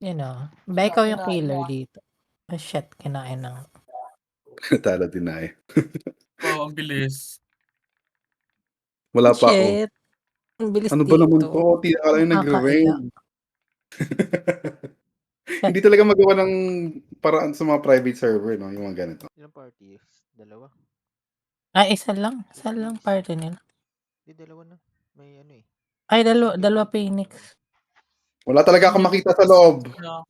You know, ba Siya, ikaw yung kinain mo killer ah. dito. Ah, shit kinain na nga. Talo deny. Oo, ang bilis. Wala pa ako. Shit, ang bilis Ano ba naman dito. 'to, di akala Nakakahiya. nagre-rain. Shit. Hindi talaga magawa ng paraan sa mga private server 'no, yung mga ganito. Ilang party? 2? Ay, isa lang party nila. Di 2 na. May ano, eh. Ay, Single dalawa party. Phoenix. Wala talaga akong makita sa loob. Ano?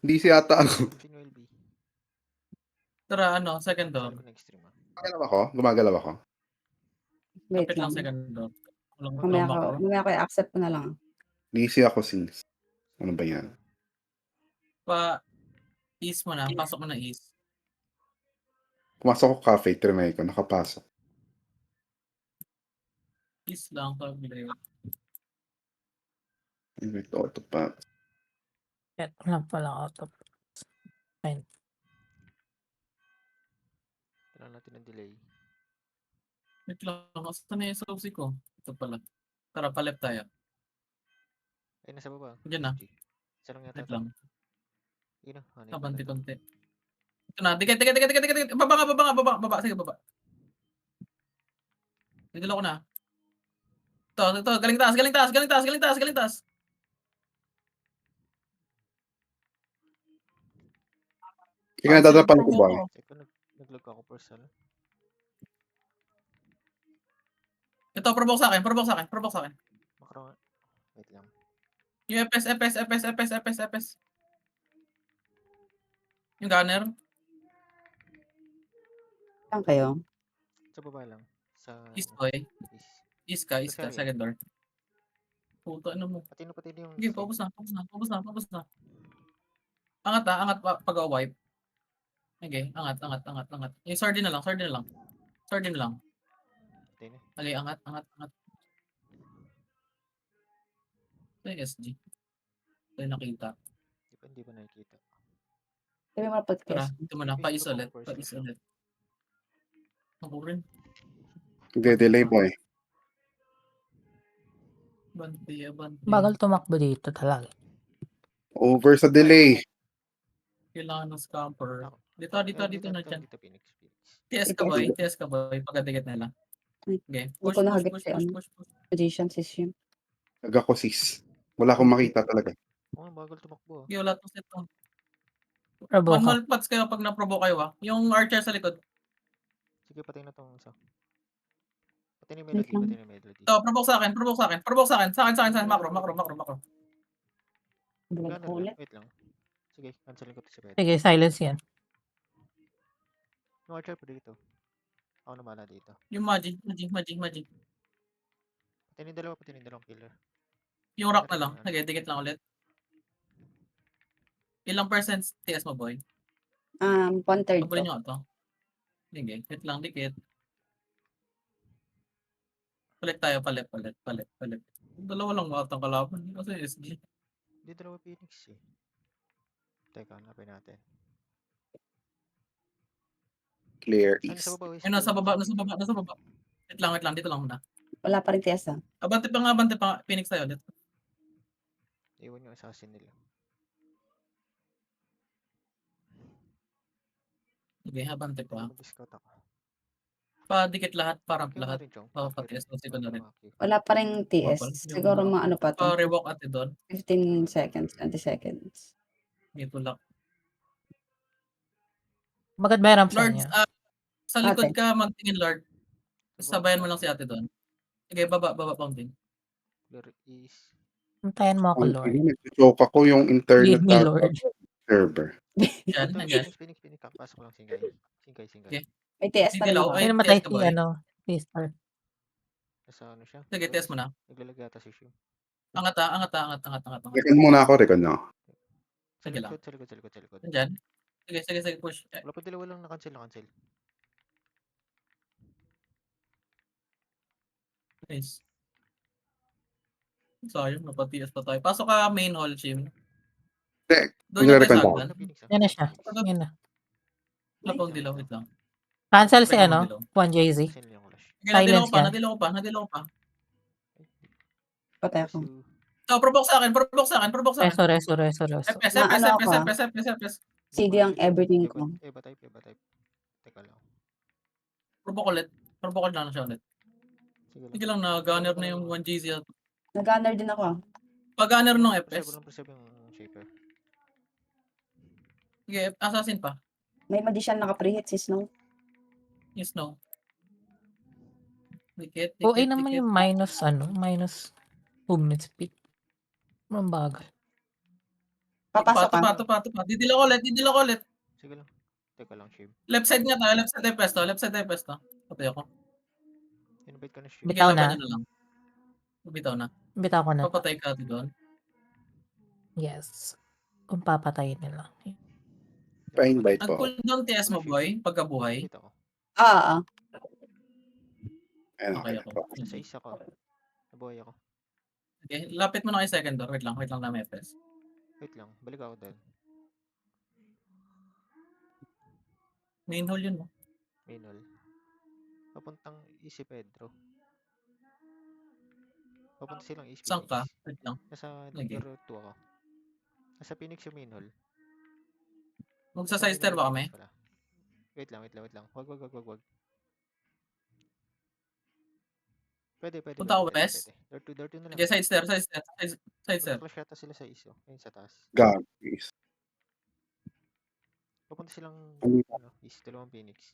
Busy ata ako. Continue LB. Tara ano, second door. Saan ko nag-stream ah? Gumagalaw ako? Gumagalaw ako? Wait Kapit lang lang. second door. Walang Mamaya ko i-accept ko na lang. Busy ako sis. Ano ba yan? East mo na, pasok mo na east. Pumasok ko cafe, trinay ko, nakapasok. East lang, sabi Invite auto pa. Shit, wala palang auto. Fine. Kailangan natin ng delay. Wait lang, saan na yung SOC ko? Ito pala. Tara, palep tayo. Ay, nasa baba. Diyan na. Isa lang yata. Wait lang. Yun na. Kabanti-konti. Ito na. Dikit. Baba. Sige, baba. Nagdala ko na. Ito. Galing taas. Kaya nadadapan ko ba? Ito, nag-log ako personal. Ito, provoke sa akin. Makro nga. Wait lang. Yung FS. Yung gunner. Saan kayo? Sa baba lang. Sa East boy. East ka, Sorry. second door. Puto, ano mo? Pati yung... Sige, focus na. Angat pag-wipe. Okay, angat. Yung sardine na lang. Sardine na lang. Okay, angat. Ito yung SG. Ito yung nakita. Hindi ba nakikita? Sabi mo na Tara, podcast. ito mo na. Pa-is ulit. Ako rin. Nagde-delay boy. Banti. Bagal tumakbo dito talaga. Over sa delay. Kailangan ng scamper. Dito na dyan. Dito, Phoenix. TS ka boy. Pagkadikit nila. Okay. Push. Magician system. Nag ako sis. Wala akong makita talaga. Bagal tumakbo. Okay, wala itong set to. Provoke. Manual pots kayo pag na-provoke kayo ah. Yung archer sa likod. Sige, patay na itong isa. Patay na yung melody. Ito, provoke sa akin. Sa akin. Macro. Wait lang. Sige, cancelin ko ito si Pedro. Sige, silence yan. Yung archer pa dito. Ako na mala dito. Yung magic. Patay na yung dalawang killer. Yung rock na lang. Okay, dikit lang ulit. Ilang percent TS mo, boy? 1/3 Pabulin nyo ito. Sige, hit lang, dikit. Palit tayo. Dalawa lang mga atang kalaban. Kasi SG. Hindi, dalawa Phoenix eh. Teka, hanapin natin. Clear Saan east. sa baba? Ay, nasa baba. Wait lang. Dito lang muna. Wala pa rin TS ah. Abante pa. Phoenix tayo ulit. Iwan yung assassin nila. Okay, abante pa. Mag-discount ako. Padikit lahat, parang Okay, lahat. Pati SOC ko na rin. Wala pa rin TS. Siguro mga ano pa to. Pa-revoke ate doon. 15 seconds, 20 seconds. Dito lang. Bakit may ramp sa Lord, niya? sa likod ka magtingin, Lord. Sabayan mo lang si ate doon. Sige, baba fountain. Clear east. Hintayin mo ako, Lord. Nag-joke ako yung internet Leave me, Lord. server. Yan. Phoenix. Pasok ko lang Singay. Okay. May TS na rin ako. Ay, namatay si P-Star. Nasa ano siya? Sige, test mo na. Naglalagay ata si Shim. Angat. Recon muna ako, recon na ako. Sige lang. Sa likod. Nandyan. Sige, push. Wala pa dalawa lang na-cancel. Nice. Sayang, napatias pa tayo. Pasok ka main hall, Chim. Doon yung Nagre-recon tayo ba? sagdan. Yan na siya. Yan na. Lapang dilaw, wait lang. Cancel si 1JZ. Nadilo ko pa. Patay ako. Ito, Provoke sa akin, provoke sa akin, provoke sa akin. Reso. FS, Na FS, ano FS, ako, FS, FS, FS. CD ang everything ko. Eva type. Teka lang. Provoke ulit. Provoke na siya ulit. Sige lang. Sige lang na, gunner na yung 1GZ. Nag-gunner din ako. Pag-gunner ng FS. Preserve yung shaper. Sige, assassin pa. May magician naka-prehit si Snow. Yung Snow. Dikit, OA dikit, naman dikit. yung minus movement speed. Ang bagal. Papasok ka. Tupa. Didil ako ulit. Sige lang. Teka lang, Shib. Left side nga tayo, left side FS to. Patay ako. Invite ka na, Shib. Sige, Bitaw laban na. nyo na lang. Bitaw na. Bitaw ko na. Papatay ka doon. Yes. Kung papatayin nila. Pa-invite po. Nag-cooldown TS mo, boy, pagkabuhay. Invite ako. Ah. Ayan, Okay okay. ako. Nasa isa ko. Nabuhay ako. Okay, lapit mo na kay second door. Wait lang na may FS. Wait lang. Balik ako doon. Main hole yun, no? Maynol. Papuntang Easy Pedro. Papunta silang East Saan ka? Phoenix. Wait lang. Nasa Okay. number 2 ako. Nasa Phoenix yung Maynol. Magsa-side stair ba kami? Wait lang. Wag. Pwede. Punta ako west? Door 2 na lang. Okay, side stair. Flash yata sila sa ISO. Ayun sa taas. God, please. Papunta silang East. Dalawang Phoenix.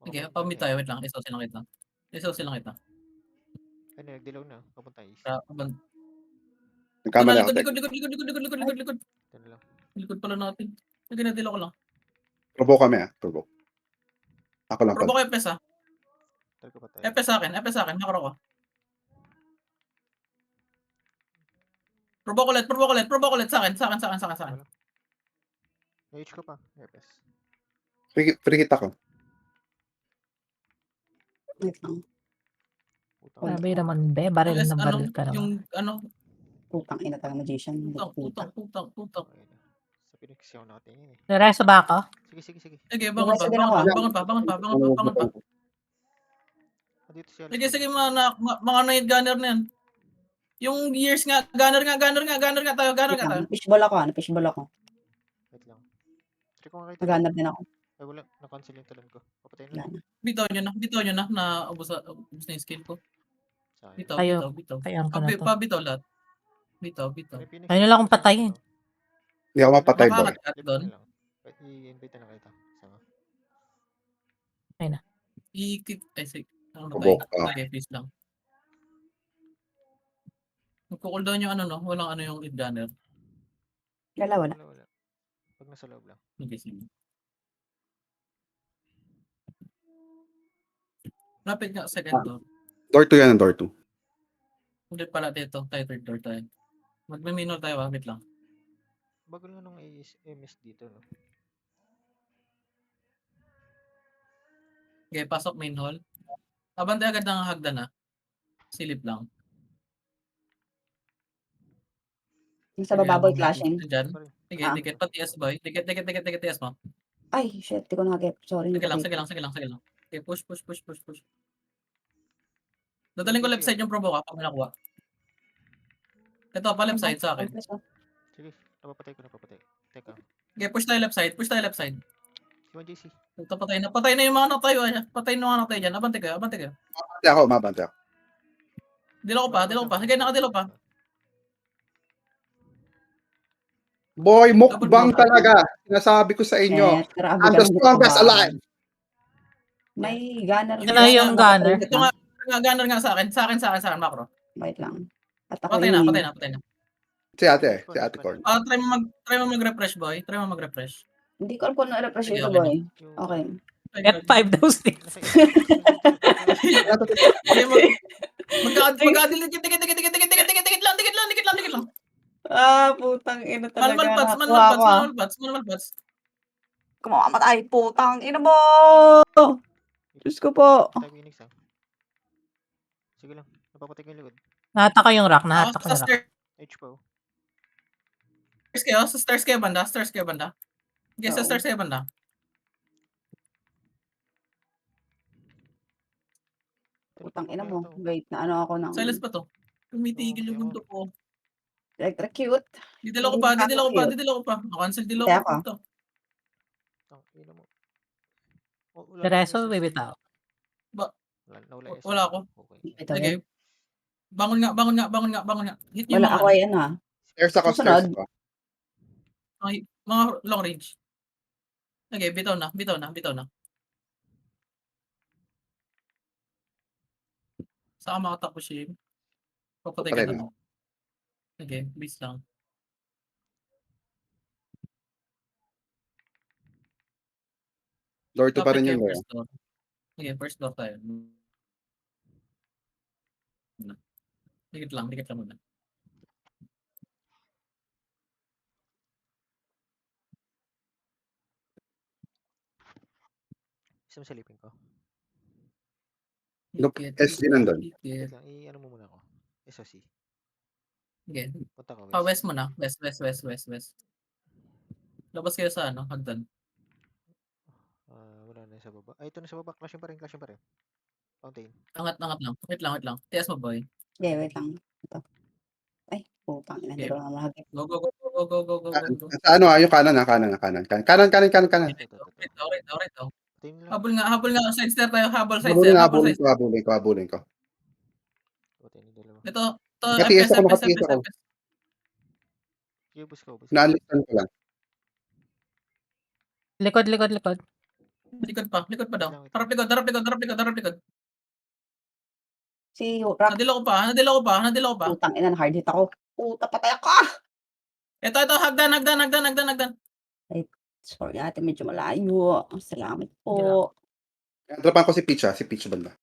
Okay, pamit tayo. Wait lang. Isaw silang kita. Ano, nagdilaw na. Papunta East. Nagkamali ako. Likod. Ito na lang. Likod pala natin. Naginadilo ko lang. Provoke kami Provoke. Ako lang pala. Provoke FS ah. Targa pa tayo. FS sa akin. Makro ko. Provoke ulit. Sa akin. May H ko pa. FS. Free hit ako. Wait lang. Putang. Sabi naman, baril Yung na baril ka naman. Yung Putang ina tayo magician. putang. Okay na. Sa Phoenix ako nakatingin eh. Reso ba ako? Sige. Sige, bangon Sige, ako. pa. Dito siya. Sige, mga night gunner na yan. Yung years nga, gunner nga tayo. Fishball ako. Wait lang. Check ko nga kayo. Nag-gunner din ako. Ay wala. Na-cancel yung talon ko. Papatayin na. Wala na. Bitaw nyo na, naubos na yung skill ko. Sayang. Bitaw. Kayaan ko na to. Pabitaw lahat. Bitaw. May Phoenix. Ayun lang akong patayin. Hindi ako mapatay, boy. Makakat ka doon. I-invite na kita. Sama. Sige. Provoke ka. Okay, please lang. Magkukuldown yung walang yung lead gunner. Wala. Wala. Pag nasa loob lang. Okay, sige. Lapit nga second door. Door 2 yan, door 2. Hindi pala dito, tayo third door tayo. Magme-minor tayo, wait lang. Bago lang nung MS dito, no? Okay, pasok main hall. Abante agad ng hagdan na. Silip lang. Yung sa baba boy clashing. Diyan. Sorry. Sige, Ah. dikit pa TS boy. Dikit TS mo. Ay, shit. Di ko nakagep. Sorry. Sige lang. Okay, push. Dadaling ko left side yung provoke pag nakuha. Ito, pa left side sa akin. Sige. Napapatay ko. Teka. Okay, push tayo left side. Si 1JC. Ito, patay na yung mga tayo. Patay na yung mga tayo dyan. Abante kayo. Mabante ako. Dilo ko pa. Sige, nakadilo pa. Boy, mukbang talaga. Sinasabi ko sa inyo. I'm the strongest alive. May gunner. Ano yung gunner? Ito nga, gunner nga sa akin. Sa akin, macro. Wait lang. At ako Patay na. Si ate Corn. Try mo mag-refresh, boy. Hindi ko alam kung ano-refresh Sige, ito, okay boy. Okay. F5 daw stick. Nasa isa. Dikit lang. Putang ina talaga. Malmalpats. Kumamatay, putang ina mo! Diyos ko po. Patay Phoenix, ha? Sige lang. Napapatay ko yung likod. Nahata ko yung rock. Sa H po. stairs kayo banda. Okay, sa Oo. stairs kayo banda. Putang ina mo. Wait, na ano ako ng... Silence pa to. Tumitigil yung mundo ko. Electrocute. Didil ako Hindi pa, didil ako pa, nakaka-cute. didil ako pa. Nakancel dil Hindi ako. ako. Ito. Ang ina mo. Oh, wala Diretso, yung SS. bibitaw. Nawala yung Wala SS. ako. Okay. Ito Sige. yun. Bangon nga, bangon nga, bangon nga, bangon nga. Hit niyo Wala mga ako ay ano ah. Stairs ako, Susunod. stairs ako. mga long range. Okay, bitaw na, bitaw na, bitaw na. Saan makatakbo siya? Papatay ka Papatay na na. lang. Okay, please lang. Door 2 pa Dapat rin kayo yun, bro. first door. Okay, first door tayo. Dikit lang muna. Gusto mo silipin ko? Nope, Dikit, SD nandun. dikit. Wait lang, i-ano mo muna ako. SOC. Okay. Punta ka, West muna. West. Labas kayo sa ano, hagdan. Wala na sa baba. Ay, ito na sa baba. Clashing pa rin. Fountain. Angat lang. Wait lang. Tias mo, boy. Okay, wait lang. Ito. Ay, putang ina. Hindi Okay. ko na mahagip. Go. Sa ano yung kanan. Kanan. Ito. Rito. Patayin nila. Habol nga. Side stair tayo. Habol side stair. Habulin ko. Patayin yung dalawa. Ito. Nakatiis ako. FS. Sige, ubus ka. Naalisan ko lang. Likod. Likod pa daw. Harap likod. Si Rock. Nadil ako pa. Putang ina. Hard hit ako. Puta, patay ako. Ito. Hagdan. Sorry ate, medyo malayo. Salamat Hindi po. Dropan ko si Peach banda.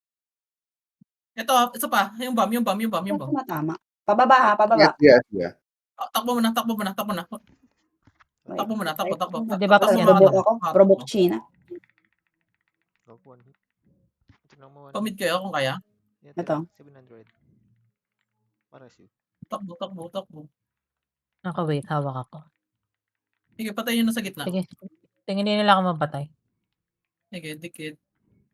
Ito, isa pa. Yung bomb. Ano tumatama? Pababa ha, pababa. Yeah. Takbo muna. Takbo. Di ba Takbo yan? mga Probok takbo. ako. Probok China. Go, one hit. Tignan mo. Pamid kayo kung kaya. Ito. 700. Para siya. Takbo. Naka-wait, hawak ako. Sige, patayin nyo na sa gitna. Sige. Tingin nila ako mapatay. Sige, dikit.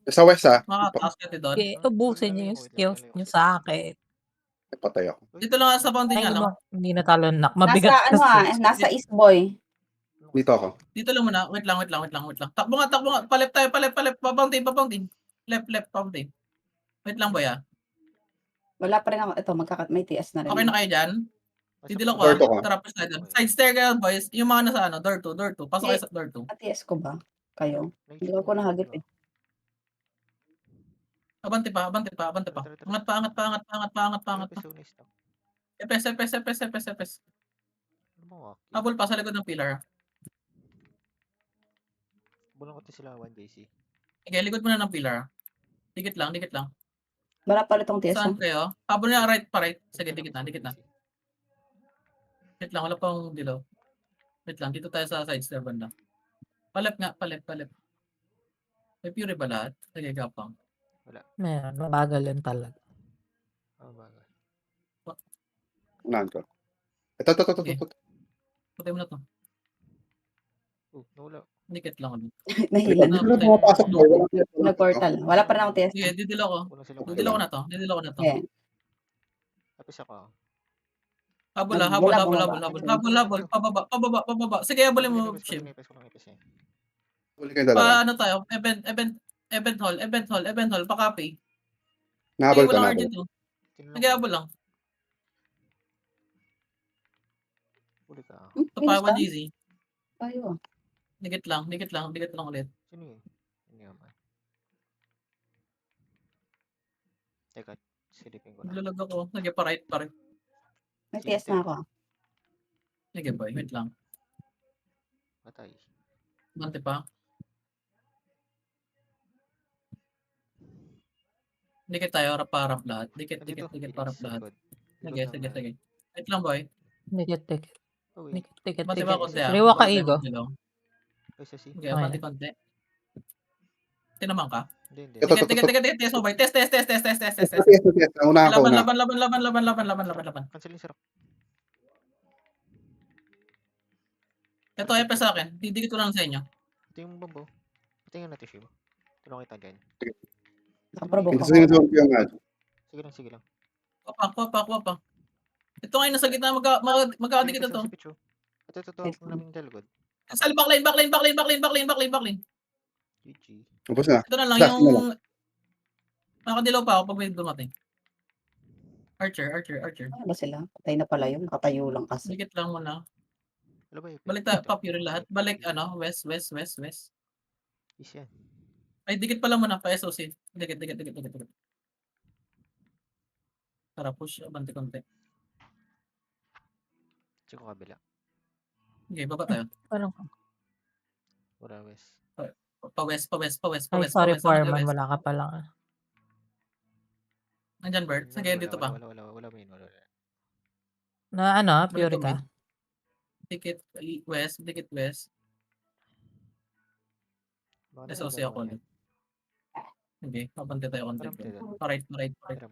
Sa west Makataas ka doon. Okay, ubusin niyo yung skills niyo sa akin. patay ako. Dito lang sa fountain Ay, nga lang. hindi na talo nak. Mabigat Nasa ano ah, kasi. nasa East Boy. Dito ako. Dito lang muna. Wait lang. Takbo nga. Palep tayo. Papuntin. Left, fountain. Wait lang, boy ah. Wala pa rin ako. Ito, may TS na rin. Okay na kayo dyan? Didilo ko Door ah. to ko. Tara, slide down. Side stair kayo, boys. Yung mga nasa ano, door 2. Pasok kayo sa door 2. TS ko ba? Kayo? Hindi ko nahagip eh. Abante pa. Angat pa. Epes. Habol pa sa likod ng pillar. Bulang ko sila 1JC. Sige, likod muna ng pillar. Dikit lang. Wala pa rin tong TS. Saan kayo? Habol nga right. Sige, dikit na. Wait lang, wala pang dilaw. Wait lang, dito tayo sa side stair banda. Palep. May pure ba lahat? Sige, gapang. Meron, mabagal yun talaga. Bagal. Unahan ko. Ito. Patay mo na to. Nawala. Dikit lang ulit. Nahila. Hindi ko na pumapasok. Nag-portal. Wala pa rin akong TS. Sige, didilo ko. Bulang sila. Didilo ko na to. Okay. Tapos ako. Habol. Pababa. Sige, habulin mo, Shim. Huli kayong dalawa. Pa ano tayo? Event hall. Pa-copy. Nahabol Sige, ko. walang urgent to. Sige, habol lang. Huli ka. Ito pa, 1 easy. Tayo. Dikit lang ulit. Sino yun? Hindi naman. Teka, silipin ko na. Naglalag ako. Sige, pa-right. May TS na ako. Sige, boy. Wait lang. Patay. Bante pa. Dikit tayo, harap lahat. Dikit para lahat. Sige. Wait lang, boy. Dikit. Bante ba konti ah? Riwa ka, Bante Igo. mo dilaw. Isa si. Sige, bante konti. Tinaman ka? Hindi. Ito. Dikit. Test mo, boy. Test. Unahan ko. Laban. Cancel yung sarap. Ito, FS sa akin. Didikit ko lang sa inyo. Ito yung bambo. Patingin natin siya. Tulungan kita dyan. Nakaprobok Ito ako. sinunod ko yung Sige lang. Kuha pa. Ito ngayon nasa gitna magkakadikit na to. Si Pichu. Ito, Wait ako namin dalgod. Sal backline. GG. Tapos na. Ito na lang Last na lang. yung nakadilaw pa ako pag may dumating. Archer. Ano ba sila? Patay na pala yun. Nakatayo lang kasi. Dikit lang muna. Wala ba Balik tayo, pop yun lahat. Balik west. Is yan. Ay, dikit pala muna pa SOC. Dikit. Tara, push. Abante konti. Check ko kabila. Okay, baba tayo. Parang, Wala west. Pa-west. ay, sorry, Foreman. Wala ka pala. Nandyan, Bert. Sige, dito pa. Wala main. Wala. Na ano, Balik Pure kami. ka. Dikit west. Baka SOC nagdalawa ako yan. ulit. Okay, pabante tayo konti. Parang pwede. Pa-right. Parang pwede.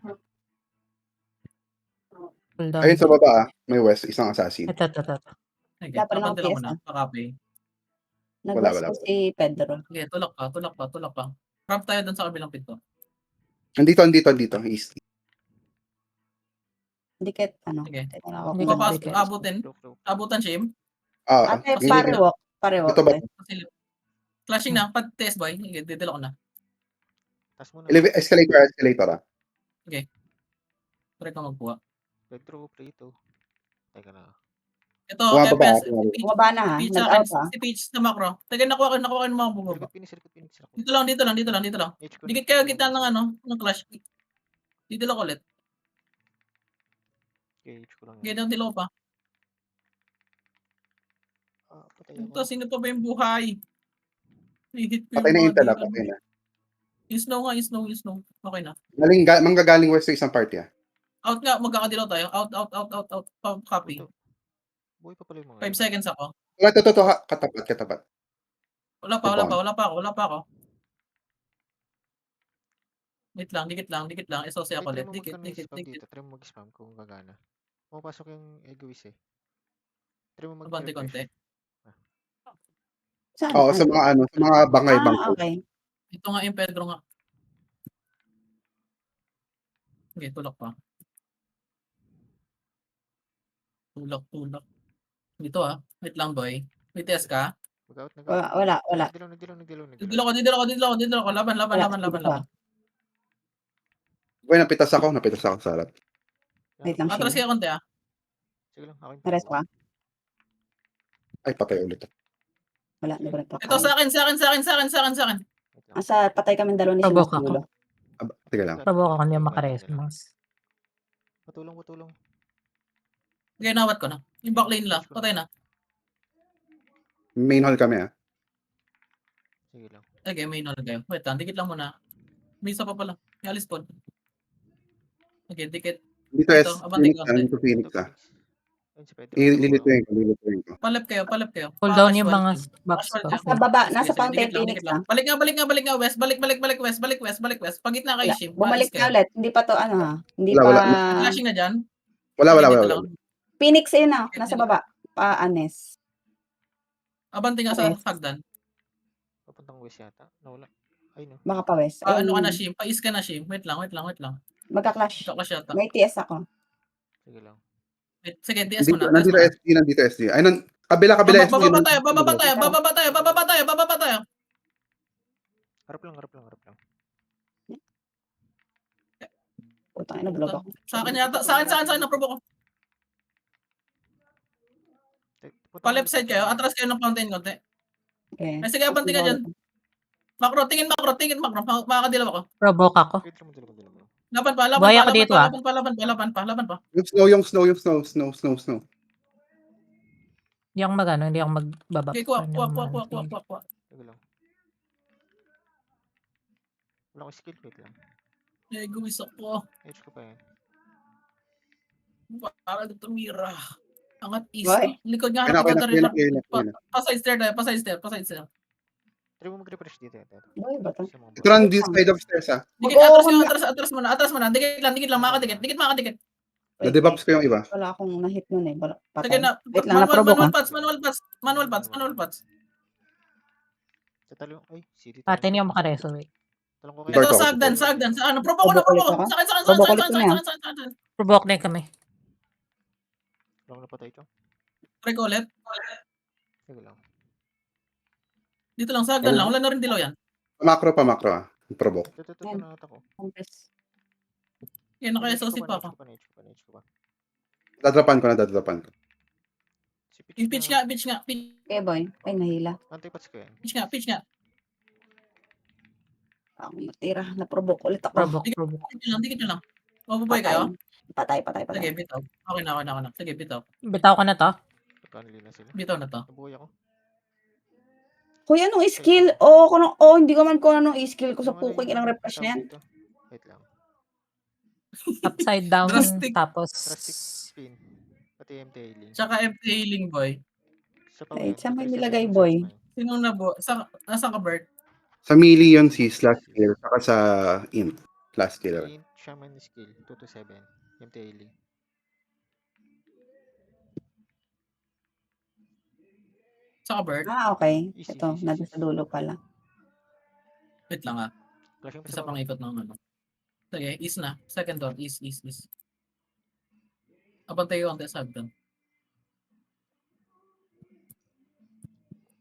Cool down. Ayun sa baba, may west, isang assassin. Ito. Okay, Wala pa rin pabante ako lang PS, muna. Pa-copy. Nag-west wala. ko si Pedro. Okay, tulak pa. Ramp tayo dun sa kabilang pinto. Andito, east. Dikit, ano. Sige. Teka lang ako. Hindi kung ka ano. dikit. Abutan, Shim. Yung Ate, dito. parewalk. Ito ba? Flashing na, pag-test boy. Okay, didala ko na. Tas muna. Escalator. Try ko magbuha. Pedro, Prito. Teka na. Ito, Bumababa FPS. ako. Bumaba na ha. Nag-out ha. Si Peach sa macro. Taga nakuha ko ng mga bumaba. Circuit finish. Dito lang. Dikit kayo kita ng clash. Dito lang ulit. Okay, H ko lang. Ganyan dilo pa. Patay Ito, ako. sino pa ba yung buhay? Hihit ko Patay na yung intel, body. patay na. Yung snow. Okay na. Manggagaling west sa isang party, ah. Out nga, magkakadilaw tayo. Out. Copy. Buhay pa pala yung mga 5 seconds ako. Wala, ito, katapat. Wala pa ako. Wait lang, dikit lang. SOC ako ulit. Dikit. Try mo mag-spam kung gagana. Pumapasok yung egoist eh. Try mo Abante konti. Saan? Oo, sa mga bangay. Okay. Ito nga yung Pedro nga. Okay, tulak pa. Tulak. Dito Wait lang boy. May test ka? Mag-out. Wala. Nagdilaw. Dito ako. Laban. Boy, napitas ako sa harap. Wait lang Atras siya. kaya konti Sige lang, akin Nares ka? Ay, patay ulit. Wala. Hindi ko Ito nagpakain. sa akin. Asa patay kami dalawa ni Shima Provoke sa ako. dulo. Sige lang. Provoke ako, hindi ako makaresmas. Patulong. Okay, nawat ko na. Yung backlane lang. Patay na. Main hall kami, ah. Sige lang. Okay, may nol kayo. Wait lang, dikit lang muna. May isa pa pala. May alis po. Okay, dikit. Dito, Ito, abante Phoenix, ka. dito Phoenix, ah. Ayun si Pedro. Lilituin ko. Palap kayo. Cool down yung mga box Casual ko. dyan. Nasa baba. Sige, Nasa sige, fountain dikit lang, Phoenix dikit lang. na. Balik nga, west. Balik west. Pagitna kayo, Wala. Shim. Bumalik Alis na kayo. ulit. Hindi pa to ano ha. Hindi Wala. pa. Flashing na dyan. Wala. Dito lang. Phoenix yun na. Nasa baba. Anes. Abante nga sa West. hagdan. Papuntang west yata. Nawala. Ay no. Baka pa west. Ano ka na, Shim? Pais ka na, Shim. Wait lang. Magka-clash. Ito ka siya. May TS ako. Sige lang. Sige, DS mo na. Nandito SD. Ay, kabila SD. Bababa tayo. Harap lang. Putang ina, blog ako. Sa akin yata. Sa akin na-provoke ko. Pa left side kayo. Atras kayo ng fountain konti. Okay. Ay, sige, abante ka dyan. Macro. Tingin macro. Makakadilaw ako. Provoke ako. Pedro mo dalawa. Laban pa. Buhay ako dito, Laban pa. Yung snow. Hindi ako hindi ako magbaba. Okay, kuha. Sige lang. Wala akong skill. Wait lang. Egoist ako. H ko pa yan. Para tumira. Angat east. Why? Likod nga. Kaya na. Pa-side stair tayo. Try mo mag-refresh dito. Boy, bata. Sa mga Ito lang this side of stairs, ah. Dikit, atras muna. Dikit lang. Makakadikit. Na-debuffs ko yung iba. Wala akong na-hit nun eh. Patay. Sige na. Wait lang, na-provoke Manual pads. Sa talong. Ay, CD. Ate, hindi ako makareso. Wait. Talong ko Ito, Ito, sagdan. Provoke ko na. Provoke ulit niya. Saan. Provoke na kami. Walang napatay ito. Try ko ulit. Sige lang. Dito lang, sa hagdan lang. Wala na rin dilaw yan. Pamakro, ah. Provoke. Ito, Yan. nangat ako. Compass. Yan, naka-SOC pa ako. H ko pa. Dadrapan ko. Si Yung pitch nga, pitch nga, pitch Okay, boy. Ay, nahila. Anti-pats ko yan. nga, pitch nga. Ang matira. Na-provoke ulit ako. Provoke. Dikit nyo lang. Mabubuhay kayo? Patay. Sige, bitaw. Okay na. Sige, bitaw. Bitaw ko na to. Pagkanili na sila. Bitaw na to. Nabuhay ako. Kuya, anong skill? Hindi ko man kung anong skill ko sa Yung ano puking yung ilang refresh na tawag yan. dito? Wait lang. Upside down. Drastic. Tapos, Drastic spin. Pati MT healing. Tsaka MT healing, boy. Sa Ay, pawin. saan mo Pati nilagay, sa boy? Sinong nasaan ka, Bert? Sa melee yun si slash kill, saka sa int. Last kill. Int, shaman skill. 2 to 7. MT healing. Saan ka, Bert? Okay. Easy, Ito, easy, nasa easy. sa dulo pala. Wait lang ah. Flashing pa Isa sa pang bawah. ikot ng ano. Sige, east na. Second door, east. Abantay ko ang sa hagdan.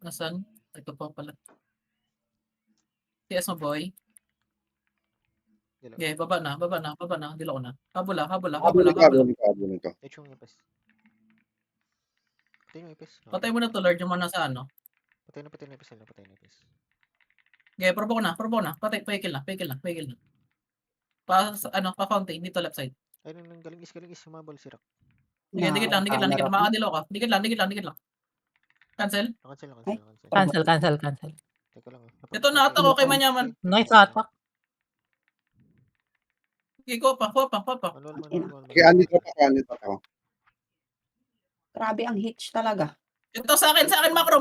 Nasaan? Ito pa pala. TS mo, boy. Dilaw. Okay, baba na. Dilo ko na. Habula. Habulin ko. H yung ipis. Patay yung ipis. Patay mo na to, Lord, yung mga nasa ano. Patay na ipis sila. Patay na ipis. Okay, provoke na. Patay, paikil na. Pa fountain, dito left side. Ay, nang galing is sumabal si Rock. Sige, dikit lang. Makakadilo ka. Dikit lang. Cancel. Cancel. cancel. Teka lang. Ito na ata ko kay Manyaman. Nice attack. Okay, ko pa. Manual. Okay, andito ako. Grabe ang hitch talaga. Ito sa akin, macro.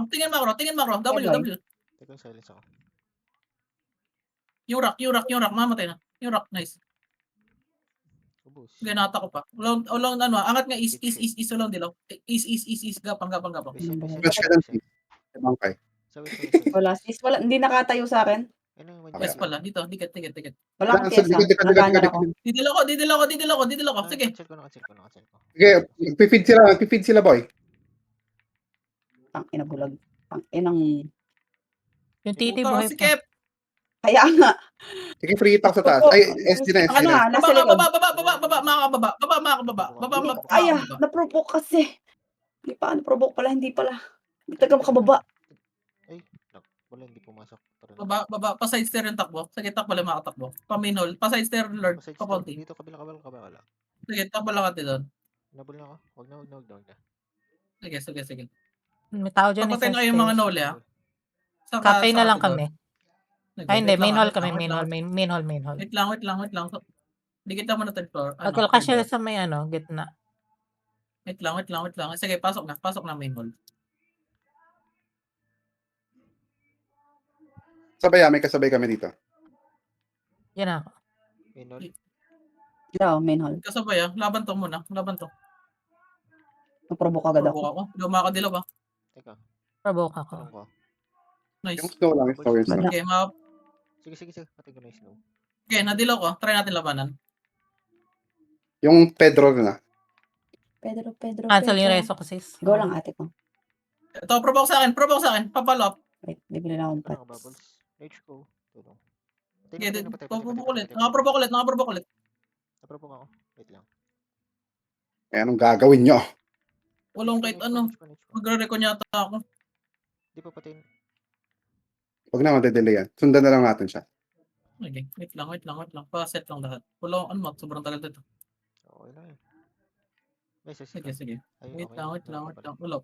Tingin macro. W. Teka, silence ako. Yung rock, mamatay na. Yung rock, nice. Ubus. Ganata ko pa. Ulong angat nga east, ulong dilaw. East, gapang. Flash ka lang, please. Bangkay. Sawi. Wala, sis. Wala, hindi nakatayo sa akin. Ano yung Yes pala, dito, dikit. Wala akong pyesa. Nagana ako. Didilo ko. Sige. Cancel ko. Okay, magpipid sila, boy. Tangina bulag. Tanginang. Yung titi Puta, buhay si pa. Kep. Kaya nga. Sige, free talk sa taas. Ay, SD na. Ano nga, nasa likod. Baba. Ay, na-provoke kasi. Hindi pa, na-provoke pala, hindi pala. Hindi taga makababa. Wala, hindi pumasok. Baba, pa side stair yung takbo. Sige, takbo lang makatakbo. Pa main hall, pa side stair, Lord. Pa konti. Dito, kabila. Sige, takbo lang natin doon. Nabul na ako. Huwag na. Sige. May tao dyan Papatay na isa kayo mga stairs. nole, ah. Cafe na lang kami. Ay, hindi. Main hall kami. Wait Main hall. lang. Dikit lang muna third floor. Pagkul kasi sa may gitna. Wait lang. Sige, pasok na main hall. May kasabay kami dito. Yan ako. Minol. Daw, main hall. Kasabay laban to muna. Na-provoke agad ako. Ako. Lumakadilaw ba? Teka, Provoke ako. tanong ko. Nice. Yung snow lang, snow. Wala. Okay, Sige. Patay ko na yung snow. okay, nadilaw ko. Try natin labanan. Yung Pedro na. Pedro. Cancel yung reso ko, sis. Go lang ate ko. Ito, provoke sa akin. Papalo up. Wait, bibili na akong Ano ka, pats. Bubbles? Rage ko. Tulong. Okay, Patay. nakaprovoke ulit. Naprovoke ako. Wait lang. Eh, anong gagawin nyo? Walang kahit ano. Magre-recon yata ako. Di pa patay. Huwag na madedelay yan. Sundan na lang natin siya. Okay, wait lang. Pa-set lang lahat. Walang sobrang tagal dito. Okay lang yun. May sis. Sige. Ay, Wait okay. lang. Wala.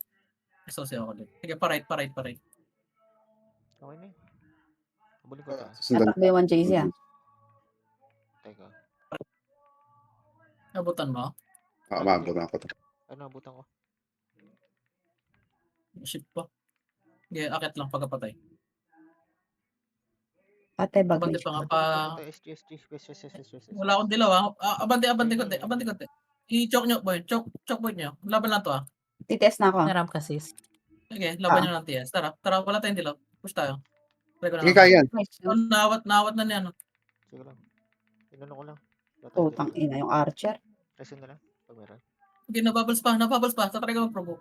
Isosya ako ulit. Sige, pa-right. Okay na yun. Habulin ko ito. Sundan. Tatakbo yung 1JC ah. Teka. Nabutan mo? Maabot na ako. Ano, abutan ko. Ship pa. Okay, akit lang pagkapatay. Ate, bag Abante pa nga pa. SG. Wala akong dilaw Abante konti. I-choke nyo, boy. Choke point nyo. Laban lang to Titest na ako. Naram ka, sis. Sige, laban nyo lang TS. Tara, wala tayong dilaw. Push tayo. Try ko na Sige, lang. kaya yan. Nice. Nawat na niya. Sige lang. Inano ko lang. Putang ina yung archer. Resin na lang. Pag meron. Okay, nabubbles pa. Tatry ko mag-provoke.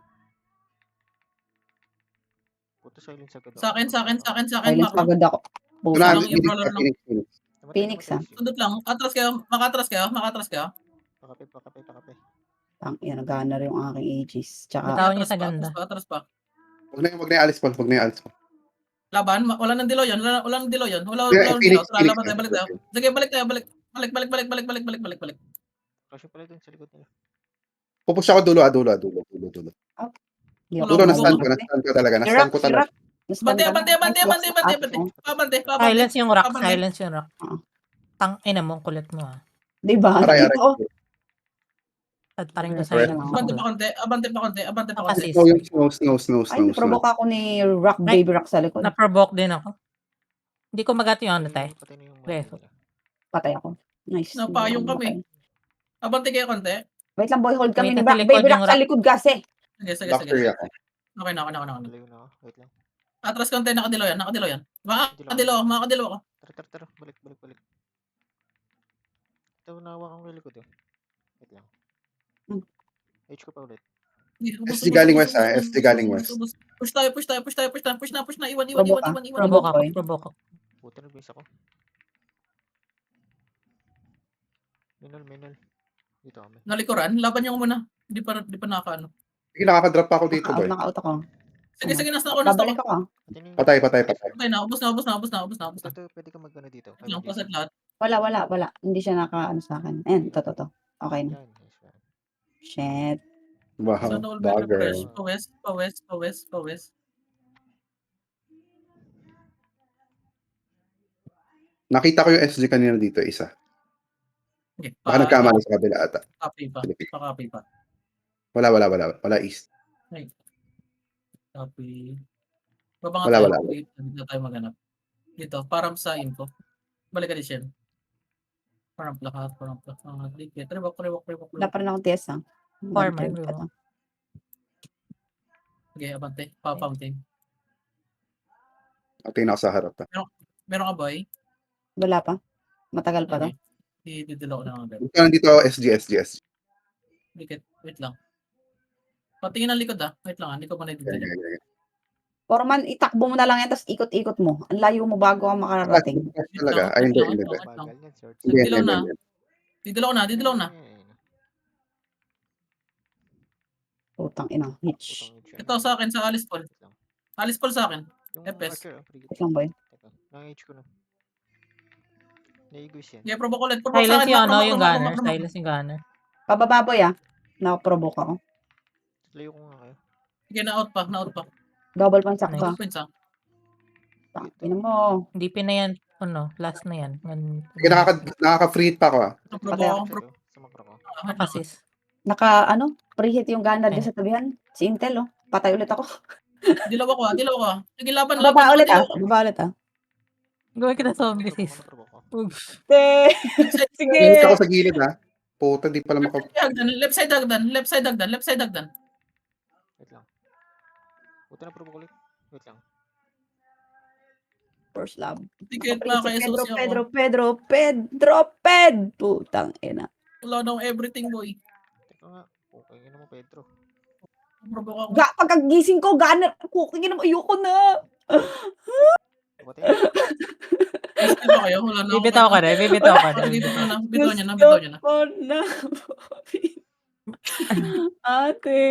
Puto silence agad ako. Sa akin, Silence macro. agad ako. Ito Puta. na, lang, yung brawler lang. Phoenix. Namatay, Phoenix, namatay. Sundot lang. Makatras kayo. Pakapay. Ang ina, nagana rin yung aking Aegis. Tsaka, Bitaw niya sa ganda. Atras pa. Huwag na yung alis Paul. Laban, wala nang dilaw yun. Wala nang dilaw yun. Wala Yeah, nang Phoenix, dilaw. Tara, Phoenix. laban tayo, balik tayo. Sige, balik tayo, balik. Balik. Kasya pala dun sa likod nila. Pupush ako dulo. hindi Dulo, Wala, na-stun wala. ko talaga. Na-stun ko talaga. Abante. Silence yung rock. Abante. Silence yung rock. Oo. Tang ina mo, ang kulit mo ah. Diba? Aray. Nakita ko. Tad pa rin ko Aray. silence. Abante pa konti. Kasi Snow. Ay, naprovoke ako ni Rock, Ay. Baby Rock sa likod. na-provoke din ako. Hindi ko magati yung ano tayo. Patay na yung Reso. nila. Patay ako. Nice. Napayong kami. Abante kayo konti. Wait lang, boy. Hold kami Wait, ni nasa Rock, likod Baby yung Rock sa rock. likod kasi. Sige. Doctor ako. Okay na. Malayo na ako. Wait lang. Atras konti, nakadilaw yan. Makadilaw ako. Tara. Balik. Ito, nawa kang really good eh. Wait lang. Hmm. H ko pa ulit. SG galing west, ah. SG galing west. Push tayo. Push na. Iwan. Provoke ka. Provoke ako. boy. Provoke ako. Puta, nag-miss ako. Minol. Dito kami. Nalikuran, laban niyo muna. Di pa nakaano. Sige, nakaka-drop pa ako dito, boy. Naka-out ako. Sige, nasa ako. Babalik ako. Patay. Okay na, ubos na. Ito, pwede ka mag-ano dito. Lang, paset lahat. Wala. Hindi siya naka-ano sa akin. Ayan, to. Okay na. Yan, nice one. Shit. Wow, Sana all dogger. refresh. Pa west. Nakita ko yung SG kanina dito, isa. Okay, Baka nagkamali sa kabila ata. Copy pa. Wala east. Copy. Baba Wala. nga tayo. Hindi na tayo maghanap. Dito, parang sa info. Balik ka din siya. Parang lahat. Dikit. Rewalk. Wala pa rin akong TS, ha? Foreman, One, two, bro. Okay, abante. Pa-fountain. Tingin ako sa harap. Meron ka boy? Wala pa. Matagal pa to. Okay. Didilo ko na agad. Punta nandito SG. Dikit. Wait lang. Patingin ang likod Wait lang hindi ko pa nadidilo. Foreman, itakbo mo na lang yan, tapos ikot-ikot mo. Ang layo mo bago ka makarating. Talaga. Ay, hindi. Bagal yan, sir. Didilaw na. Didilaw na. Putang ina. Hitch. Ito sa akin, sa Alice Paul. Alice Paul sa akin. Yung FS. archer, frigate. Wait lang, boy. Teka, nang-H ko na. Naigos yan. Yeah, provoke ulit. Provoke sa Silence akin. yung ano, Macro. yung gunner. Silence yung gunner. Pababa, boy, ah. Nakaprovoke ako. Layo ko nga kayo. Sige, na-out pa. Double pansак Nice. ka. 2 points Ina mo. Hindi pa na yan. Ano, last na yan. Sige, nakaka-free hit pa ako. Provoke. Sa makro ko. Assist. Preheat yung gunner dyan sa tabihan. Si Intel, oh. Patay ulit ako. Dilaw ako. Sige, laban. Baba ulit, ah. Gawin kita zombie sis. Left Sige. Init ako sa gilid, ha. Puta, di pala side hagdan. Left side hagdan. Wait lang. Puta na provoke ulit. Wait lang. First love. Ticket na kay Susi ako. Pedro. Putang ina. Wala na everything, boy. Teka nga. Okay, yun naman Pedro. Provoke ako. Pagkagising ko, gunner. Kukingin mo, ayoko na. Patay. Gusto ba kayo? Wala na ako. Bibitaw ka na. Bibitaw Bitaw niya na. Gusto ko na. Ate.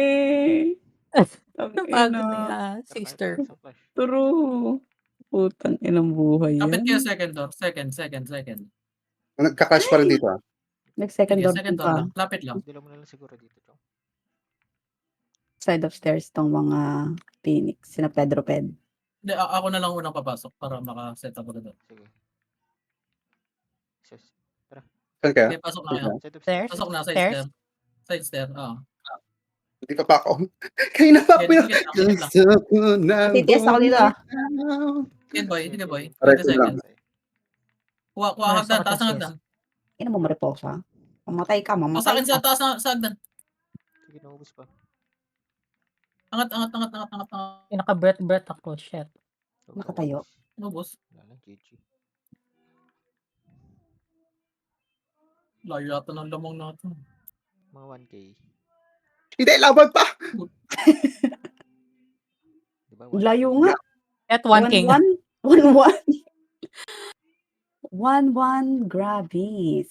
Napagod na yan, sister. Isang flash. True. Putang inang buhay Kapit yan. kayo second door. Second. Nagka-clash pa rin dito, ha. Nag-second Sige, door second door pa. lang. Lapit lang. Dilaw mo na lang siguro dito, Chong. Side of stairs tong mga Phoenix. Sina Pedro. Hindi, ako na lang unang papasok para maka-set up agad. Sige. Sus. Saan kaya? Okay, pasok na kayo. Side of Stairs? Pasok na, side Stairs? stair. Side stair, Hindi pa ako. Kayo na pa. Dikit lang. TTS ako dito, ah. Sige, boy. Aray, 20 seconds. lang. Kuha hagdan, taas ng hagdan. Ina mo mariposa. Mamatay ka. Sa akin sa taas sa hagdan. Sige, naubos pa. Angat. Pinaka-breath ako. Shit. Nakatayo. Nubos. Wala lang, GG. Layo yata ng lamang natin. Mga 1K. Hindi, laban pa! Di ba? Ang layo nga. At 1 king. 1-1. 1-1. Grabis.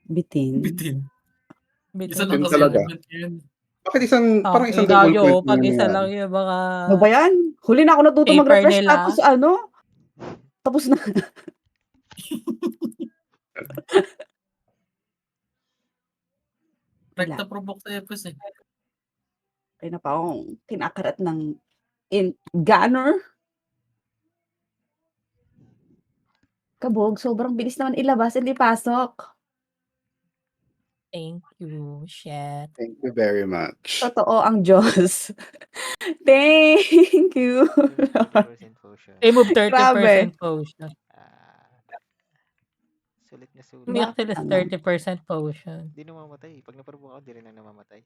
Bitin. Bitin. Isa Bitin. lang Yun kasi talaga. element yun. Bakit parang isang Ina double nyo, point pag na isa nangyari? lang yung mga Ano ba yan? Huli na ako natuto paper mag-refresh nila. tapos tapos na. Rekta provoke sa FS eh. Kaya na pa akong kinakarat ng gunner. Kabog, sobrang bilis naman ilabas, hindi pasok. Thank you, shit. Thank you very much. Totoo ang Diyos. Thank you. Remove 30% potion. Remove Grabe. 30% potion. Sulit na sulit. Hindi Bakit actually naman? 30% potion. Di namamatay. Pag naprovoke ako, di rin na namamatay.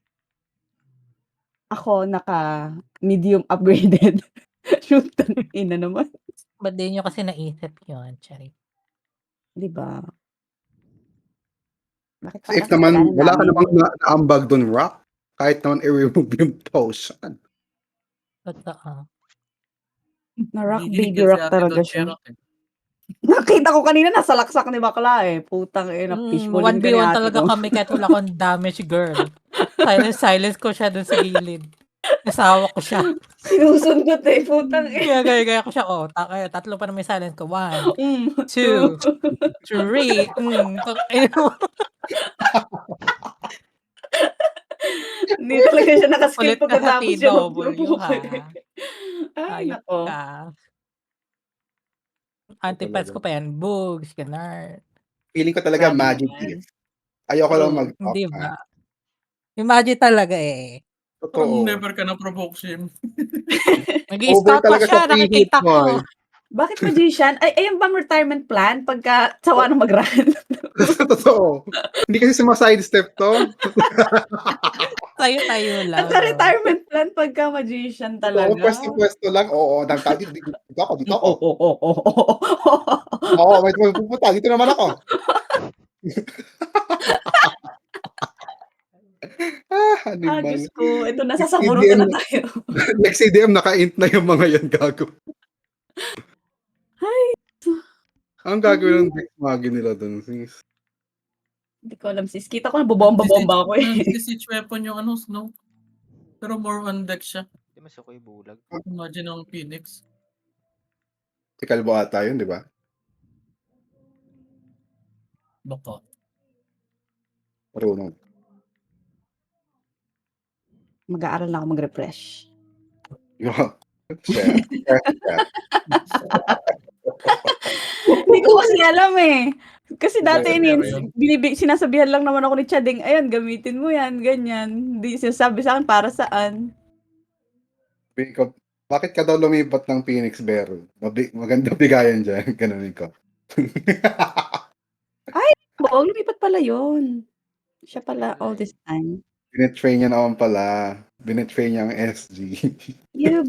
Ako naka-medium upgraded. Shoot, ina naman. Ba't di nyo kasi naisip yun, Charing? Di ba? Bakit If parang naman, kasalanan wala ka namin? namang naambag dun, Rock. Kahit naman i-remove yung potion. Totoo. Na-rock Hihilig baby yan si rock Ate talaga Don siya. Cherok eh. Nakita ko kanina nasa laksak ni bakla eh. Putang ina, fishballin ka ni 1v1 ate talaga ko. kami kahit wala akong damage, girl. Silence ko siya dun sa gilid. Nasawa ko siya. Sinusundot eh, putang ina. Gaya ko siya. Oh, tatlo pa naman yung silence ko. 1, 2, 2. 3. Hindi talaga siya nakaskill Ulit ka sa pagkatapos siya TW, mag-provoke ha? eh. Ay, Ayop nako. ka. Anti-pets ko pa yan. Bugs, ganar. Feeling ko talaga Grabe magic naman. gift. Ayoko lang True. mag-talk. Hindi ba? Imagine talaga eh. Parang Totoo. never ka na-provoke siya. Over Nag-i-scout pa talaga siya, sa free hit nakikita mo ko. eh. Bakit magician? Ay, ayun bang retirement plan pagka sawa na mag-run? Totoo. Hindi kasi suma-sidestep to. Tayo-tayo lang. Naka-retirement plan pagka magician Totoo, talaga. pwesto-pwesto lang. Oo, dito ako. Oo. Oo, may pupunta. Dito naman ako. Animal. Diyos ko. Ito, nasasabunutan na tayo. Next CDM, naka-int na yung mga yan, gago. Ay. Ang gagawin ng deck magi nila dun, sis? Hindi ko alam sis. Kita ko na bobomba-bomba ako eh. Nag-siege weapon yung Snow. Pero more on deck siya. Di masuko yung bulag. Imagine ang Phoenix. Si Kalbo ata yun, di ba? Baka. Marunong. Mag-aaral na ako mag-refresh. Yun. Share. Hindi ko kasi alam eh. Kasi dati Share. sinasabihan lang naman ako ni Chading, ayun, gamitin mo yan, ganyan. Hindi sinasabi sa akin para saan. Bakit ka daw lumipat ng Phoenix Bear? Maganda bigayan dyan. Ganunin ko. Oo, lumipat pala yun. Siya pala all this time. Binetrain niya naman pala. Binetrain niya ang SG. You